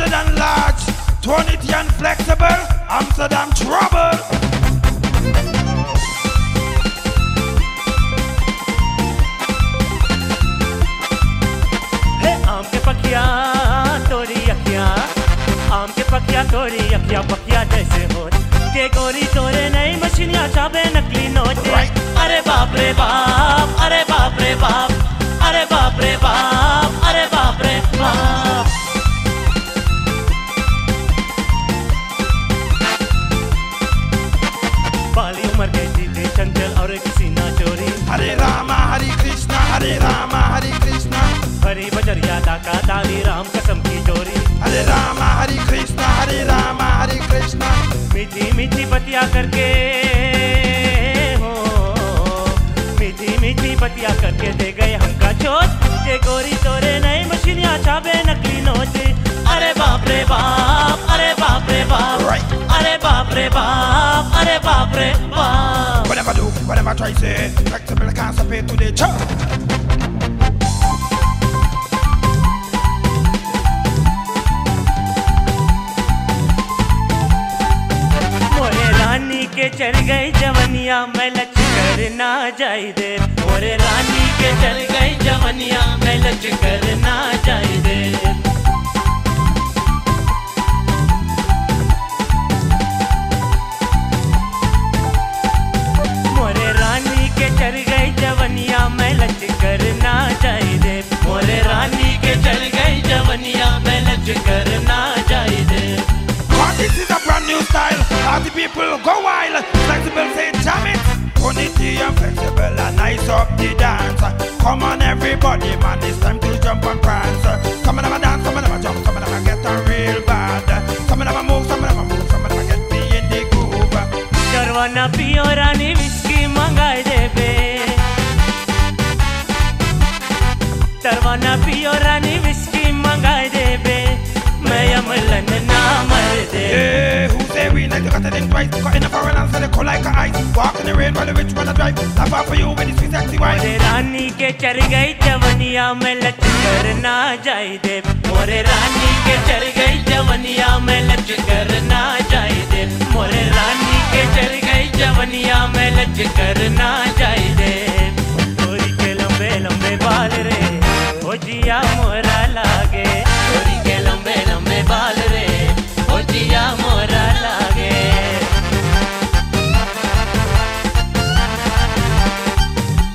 solid and large, tonity and flexible, Amsterdam trouble. Hey, आम के पकिया तोरी अखियाँ, आम के पकिया तोरी अखियाँ पकिया जैसे हो के गोरी तोरे नई मशीनियाँ चाबे नकली नोट। अरे बाप रे बाप, अरे बाप रे बाप, अरे बाप रे बाप, अरे बाप रे बाप। बाली उम्र के जीते चंचल और किसी ना चोरी। हरे रामा हरे कृष्णा, हरे रामा हरे कृष्णा, हरी बजरिया डाका डाली राम कसम की चोरी। हरे रामा हरे कृष्णा, हरे रामा हरे कृष्णा। मीठी मीठी बतिया करके हो, मीठी मीठी बतिया करके दे गए हमका चोट के गोरी तोरे नई मशीनियाँ चाबे नकली नोट। अरे बाप रे बाप, अरे बाप रे बाप, अरे बाप रे बाप, अरे बाप रे बाप। Whatever do, whatever try say, flexible can't stop it to the chop. के चढ़ गई जवनिया मैं लच कर ना जाई दे। मोरे रानी के चढ़ गई जवनिया मैं लच कर ना जाई दे। मोरे रानी के चढ़ गई जवनिया मैं लच कर ना जाई दे। मोरे रानी के चढ़ गई जवनिया मैं लच कर ना जाई दे। This is a brand new style. All the people go wild. Flexible say jam it. Unity and flexible and nice up the dance. Come on everybody man, it's time to jump and prance. Some of them a dance, some of them a jump, some of them a get on real bad. Some of them a move, some of them a move, some of them a get me in the groove. करवाना पियो रानी whisky मंगाए दे बे। करवाना पियो रानी whisky मंगाए दे बे। मैं अमलन ना मर दे। Yeah, who say we like to cut it in twice? Cut in the foreign and say they cold like a ice. Walk in the rain while the rich wanna drive. Laugh out for you when you see sexy wife. मोरे रानी के चढ़ गई जवनिया में लच कर ना जाई दे। मोरे रानी के चढ़ गई जवनिया में लच कर ना जाई दे। मोरे रानी के चढ़ गई जवनिया में लच कर ना जाई दे। गोरी के लंबे लंबे बाल रे ओ जिया मोरा लागे। गोरी के लंबे लंबे बाल रे ओ जिया मोरा लागे।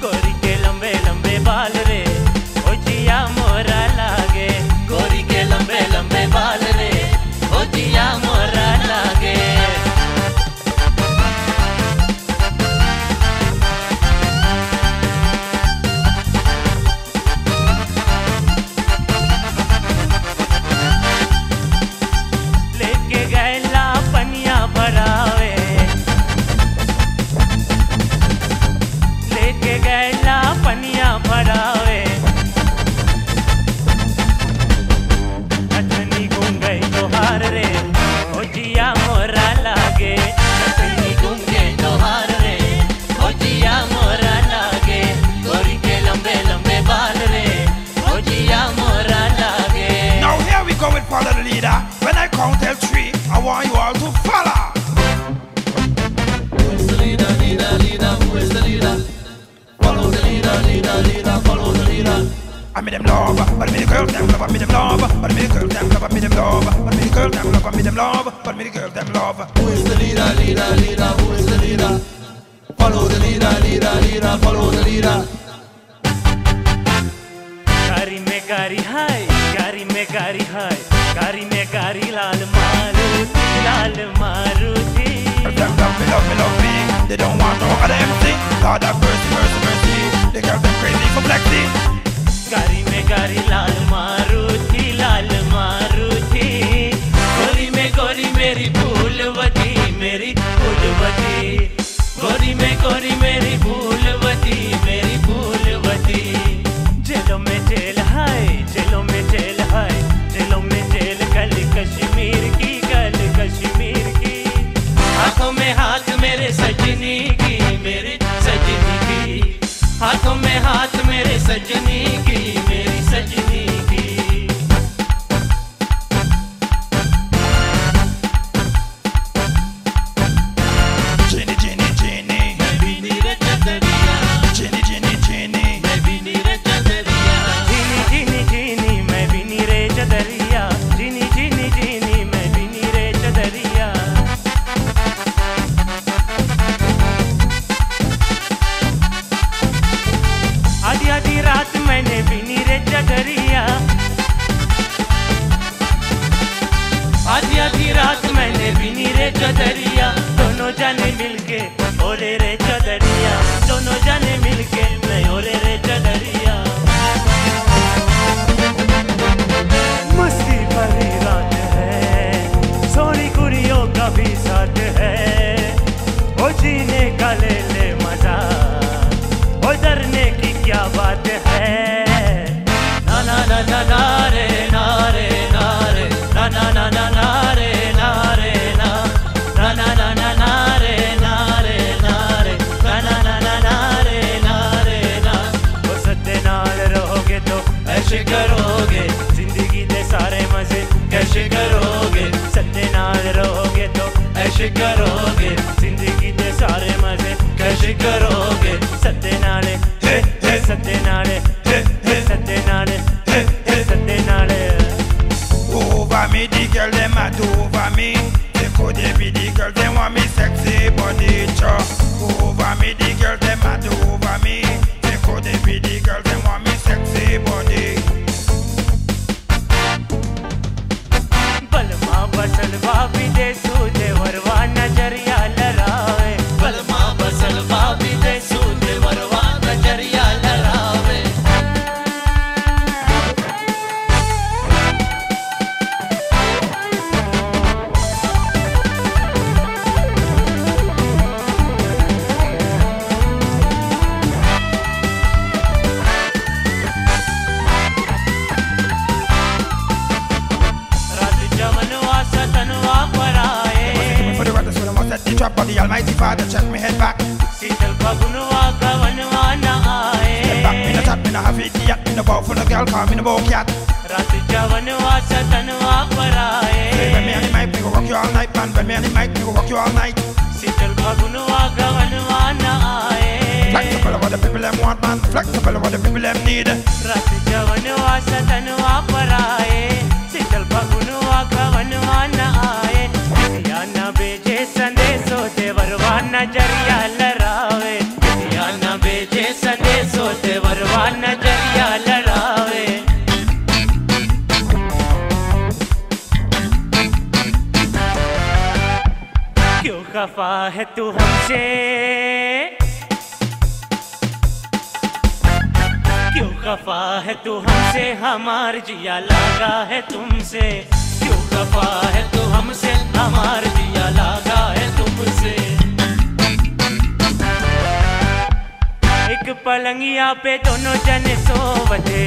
गोरी के लंबे लंबे बाल रे ओ जिया मोरा लागे। गोरी के लंबे लंबे बाल रे ओ जिया मोरा लागे। लेके गए ला पनिया भरावे, लेके गए ला पनिया भरावे। अथनी घूम गई तोहार रे ओ जिया मोरा लागे। अथनी घूम गई तोहार रे ओ जिया मोरा लागे। गोरी के लंबे लंबे बाल रे ओ जिया मोरा लागे। Now here we go with follow the leader. When I count till 3, I want you all to follow. Who is the leader, leader, leader? Who is the leader? Follow the leader, leader, leader. Follow the leader. I me them love, but me the girls them love, I me them love, but me the girls them love, I me them love, but me the girls them love, I me them love, but me the girls them love. Who is the leader, leader, leader? Who is the leader? Follow the leader, leader, leader. Follow the leader. गाड़ी में गाड़ी हाय, गाड़ी में गाड़ी हाय, गाड़ी में गाड़ी लाल मारुति, लाल Maruti. Them love me, they don't want no other MC. Lord have mercy, mercy, mercy. They girls them crazy for flexing. गाड़ी में गाड़ी लाल मारुति, लाल मारुति। गोरी मेरी फूलवती, मेरी फूलवती। गोरी मेरी फूलवती, मेरी फूलवती। जेलों में जेल हाय, जेलों में जेल हाय, जेलों में जेल गल कश्मीर की, गल कश्मीर की। हाथों में हाथ मेरे सजनी की, मेरी सजनी की। हाथों में हाथ मेरे सजनी की। कैसे करोगे जिंदगी दे सारे मजे कैसे करोगे सत्ते नाल रहोगे तो ऐसे करोगे जिंदगी दे सारे मजे कैसे करोगे सत्ते नाले सत्ते नाले सत्ते नाले सत्ते नाले Over me, the girl them mad over me. They could be the girl them want me sexy body cho. Over me, the girl them mad over me. They could be the girl them want me sexy body. बलमा बसल भाभी दे सूदे वरवा नजरिया लड़ावे बलमा बसल भाभी दे सूदे वरवा नजरिया लड़ावे Drop on the Almighty Father, check me head back. Sital pagunwa gawanwa na aaye. Head back, me no chat, me no have it yet. Me no bow for no girl, call me no bow cat. Raat jawanwa satanwa paraye. When me and the mic, we go rock you all night, man. When me and the mic, we go rock you all night. Sital pagunwa gawanwa na aaye. Flexible what the people them want, man. Flexible what the people them need. Raat jawanwa satanwa paraye. Sital pagunwa gawanwa na aaye. Ya na beje संदेशो ते वरवा नजरिया लड़ावे या न बेचे संदेशो ते वरवा नजरिया लड़ावे क्यों खफा है तू हमसे क्यों खफा है तू हमसे हमार जिया लगा है तुमसे क्यों खफा है तू हमसे हमार जिया लगा है तुमसे एक पलंगिया पे दोनों जने सोवते